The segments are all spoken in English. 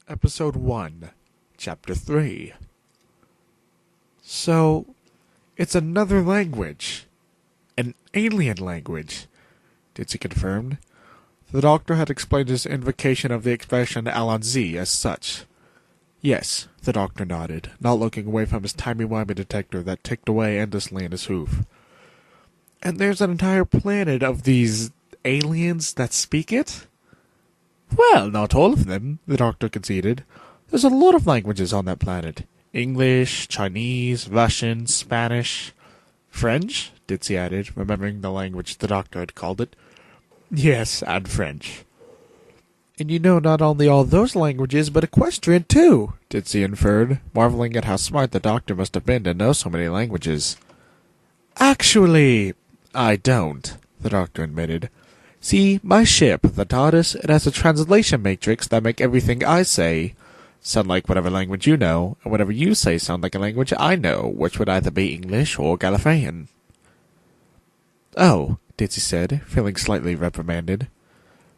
Episode 1, Chapter 3. So, it's another language. An alien language, Ditsy confirmed. The doctor had explained his invocation of the expression Allons-y as such. Yes, the doctor nodded, not looking away from his timey-wimey detector that ticked away endlessly in his hoof. And there's an entire planet of these aliens that speak it? Well, not all of them, the doctor conceded. There's a lot of languages on that planet. English, Chinese, Russian, Spanish. French? Ditsy added, remembering the language the doctor had called it. Yes, and French. And you know not only all those languages, but equestrian too, Ditsy inferred, marveling at how smart the doctor must have been to know so many languages. Actually, I don't, the doctor admitted. See, my ship, the TARDIS, it has a translation matrix that make everything I say sound like whatever language you know, and whatever you say sound like a language I know, which would either be English or Gallifreyan. Oh, Ditsy said, feeling slightly reprimanded.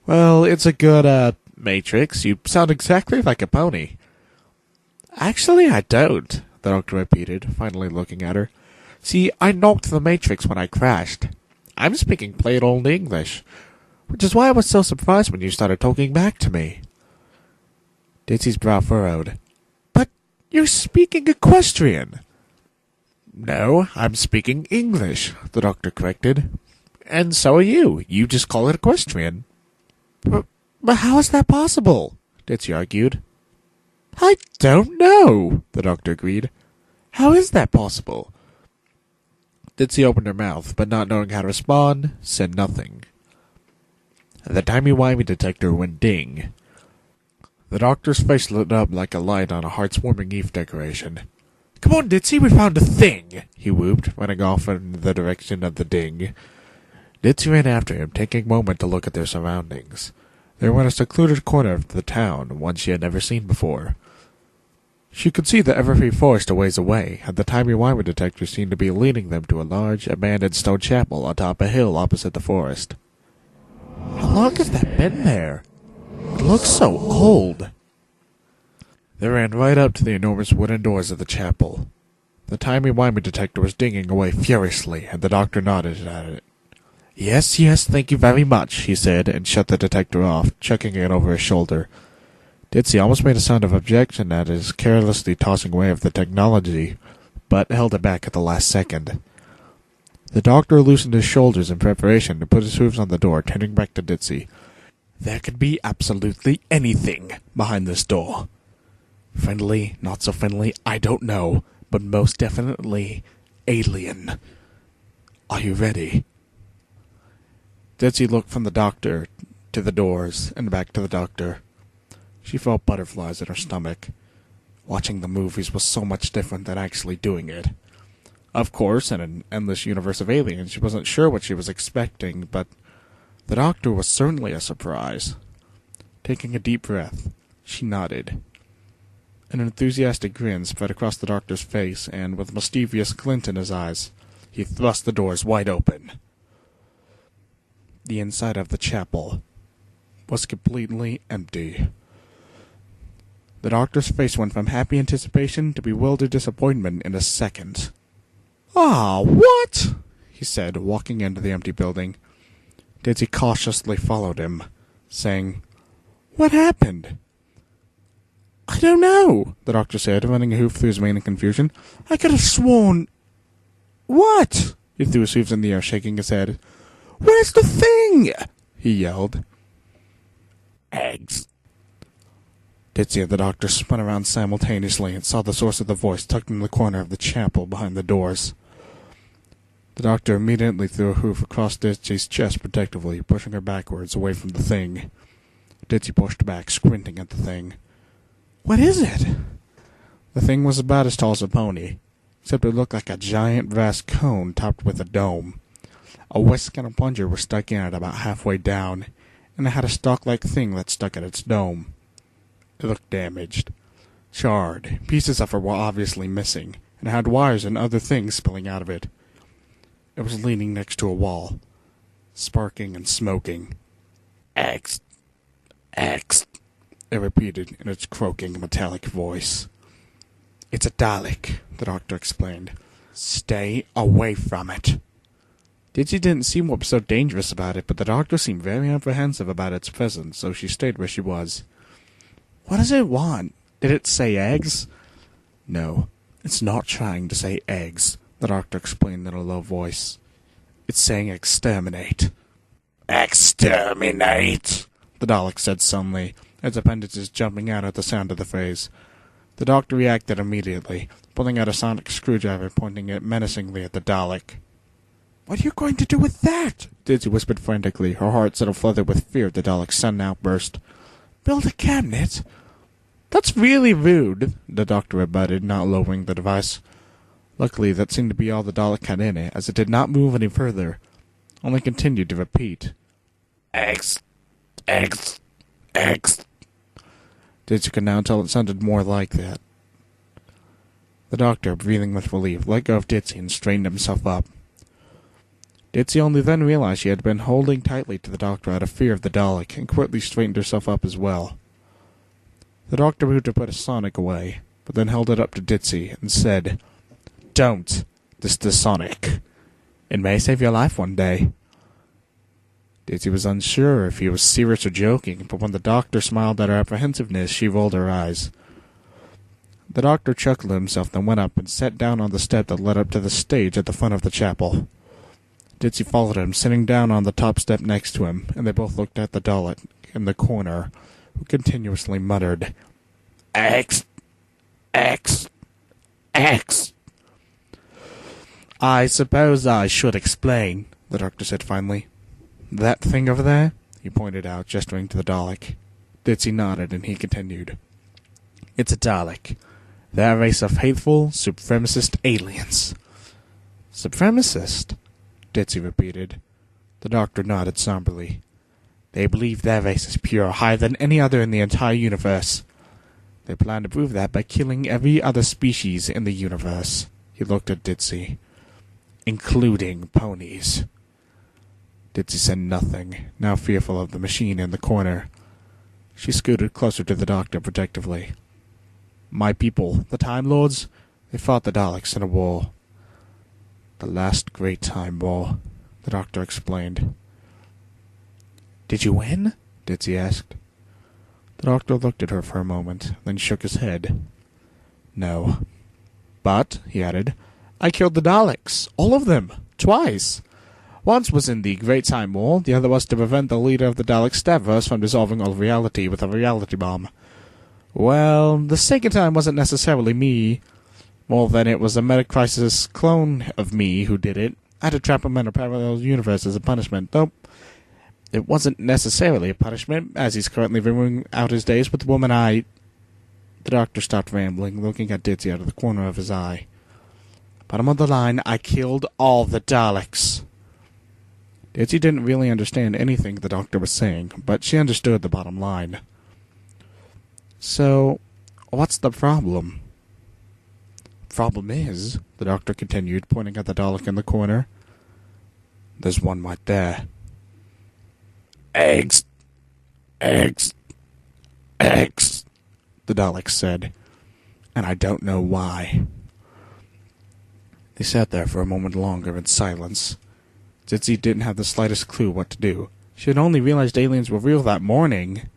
Well, it's a good, matrix. You sound exactly like a pony. Actually, I don't, the doctor repeated, finally looking at her. See, I knocked the matrix when I crashed. I'm speaking plain old English, which is why I was so surprised when you started talking back to me. Ditsy's brow furrowed. But you're speaking equestrian. No, I'm speaking English, the doctor corrected. And so are you. You just call it equestrian. But how is that possible? Ditsy argued. I don't know, the doctor agreed. How is that possible? Ditsy opened her mouth, but not knowing how to respond, said nothing. The timey-wimey detector went ding. The doctor's face lit up like a light on a heartwarming Eve decoration. Come on, Ditsy, we found a thing, he whooped, running off in the direction of the ding. Ditsy ran after him, taking a moment to look at their surroundings. They were in a secluded corner of the town, one she had never seen before. She could see the Everfree Forest a ways away, and the timey-wimey detector seemed to be leading them to a large, abandoned stone chapel atop a hill opposite the forest. How long has that been there? It looks so old. They ran right up to the enormous wooden doors of the chapel. The timey-wimey detector was dinging away furiously, and the doctor nodded at it. Yes, thank you very much, he said, and shut the detector off, chucking it over his shoulder. Ditsy almost made a sound of objection at his carelessly tossing away of the technology, but held it back at the last second. The doctor loosened his shoulders in preparation to put his hooves on the door, turning back to Ditsy. There could be absolutely anything behind this door. Friendly, not so friendly, I don't know, but most definitely alien. Are you ready? Ditsy looked from the doctor to the doors and back to the doctor. She felt butterflies in her stomach. Watching the movies was so much different than actually doing it. Of course, in an endless universe of aliens, she wasn't sure what she was expecting, but the doctor was certainly a surprise. Taking a deep breath, she nodded. An enthusiastic grin spread across the doctor's face, and with a mischievous glint in his eyes, he thrust the doors wide open. The inside of the chapel was completely empty. The doctor's face went from happy anticipation to bewildered disappointment in a second. Ah, what? He said, walking into the empty building. Ditsy cautiously followed him, saying, What happened? I don't know, the doctor said, running a hoof through his mane in confusion. I could have sworn... What? He threw his hooves in the air, shaking his head. Where's the thing? He yelled. Eggs. Ditsy and the doctor spun around simultaneously and saw the source of the voice tucked in the corner of the chapel behind the doors. The doctor immediately threw a hoof across Ditsy's chest protectively, pushing her backwards away from the thing. Ditsy pushed back, squinting at the thing. What is it? The thing was about as tall as a pony, except it looked like a giant brass cone topped with a dome. A whisk and a plunger were stuck in it about halfway down, and it had a stalk-like thing that stuck at its dome. It looked damaged, charred. Pieces of it were obviously missing, and it had wires and other things spilling out of it. It was leaning next to a wall, sparking and smoking. X. it repeated in its croaking, metallic voice. It's a Dalek, the doctor explained. Stay away from it. Didgy didn't seem what was so dangerous about it, but the doctor seemed very apprehensive about its presence, so she stayed where she was. What does it want? Did it say eggs? No, it's not trying to say eggs, the doctor explained in a low voice. It's saying exterminate. Exterminate, the Dalek said sullenly, its appendages jumping out at the sound of the phrase. The doctor reacted immediately, pulling out a sonic screwdriver, pointing it menacingly at the Dalek. What are you going to do with that? Dizzy whispered frantically, her heart set aflutter with fear at the Dalek's sudden outburst. Build a cabinet? That's really rude, the doctor rebutted, not lowering the device. Luckily, that seemed to be all the Dalek had in it, as it did not move any further, only continued to repeat. Eggs. Eggs. Eggs. Dizzy could now tell it sounded more like that. The doctor, breathing with relief, let go of Dizzy and straightened himself up. Dizzy only then realized she had been holding tightly to the doctor out of fear of the Dalek, and quickly straightened herself up as well. The doctor moved to put his sonic away, but then held it up to Dizzy and said, Don't. This is the sonic. It may save your life one day. Dizzy was unsure if he was serious or joking, but when the doctor smiled at her apprehensiveness, she rolled her eyes. The doctor chuckled to himself, then went up and sat down on the step that led up to the stage at the front of the chapel. Dizzy followed him, sitting down on the top step next to him, and they both looked at the Dalek in the corner, who continuously muttered, X, X, X. I suppose I should explain, the doctor said finally. That thing over there? He pointed out, gesturing to the Dalek. Dizzy nodded, and he continued. It's a Dalek. They're a race of hateful, supremacist aliens. Supremacist? Dizzy repeated. The doctor nodded somberly. They believe their race is pure, higher than any other in the entire universe. They plan to prove that by killing every other species in the universe. He looked at Dizzy. Including ponies. Dizzy said nothing, now fearful of the machine in the corner. She scooted closer to the doctor protectively. My people, the Time Lords, they fought the Daleks in a war. The last great time war, the doctor explained. Did you win? Dizzy asked. The doctor looked at her for a moment, then shook his head. No. But, he added, I killed the Daleks, all of them, twice. Once was in the Great Time War, the other was to prevent the leader of the Dalek Stavros from dissolving all reality with a reality bomb. Well, the second time wasn't necessarily me. More than it was a Metacrisis clone of me who did it. I had to trap him in a parallel universe as a punishment, though it wasn't necessarily a punishment, as he's currently renewing out his days with the woman I... The doctor stopped rambling, looking at Dizzy out of the corner of his eye. Bottom of the line, I killed all the Daleks. Dizzy didn't really understand anything the doctor was saying, but she understood the bottom line. So, what's the problem? Problem is, the doctor continued, pointing at the Dalek in the corner, there's one right there. Eggs! Eggs! Eggs! The Dalek said, and I don't know why. They sat there for a moment longer in silence. Dizzy didn't have the slightest clue what to do. She had only realized aliens were real that morning,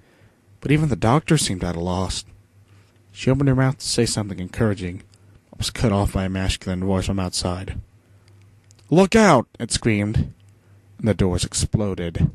but even the doctor seemed at a loss. She opened her mouth to say something encouraging, but was cut off by a masculine voice from outside. Look out! It screamed, and the doors exploded.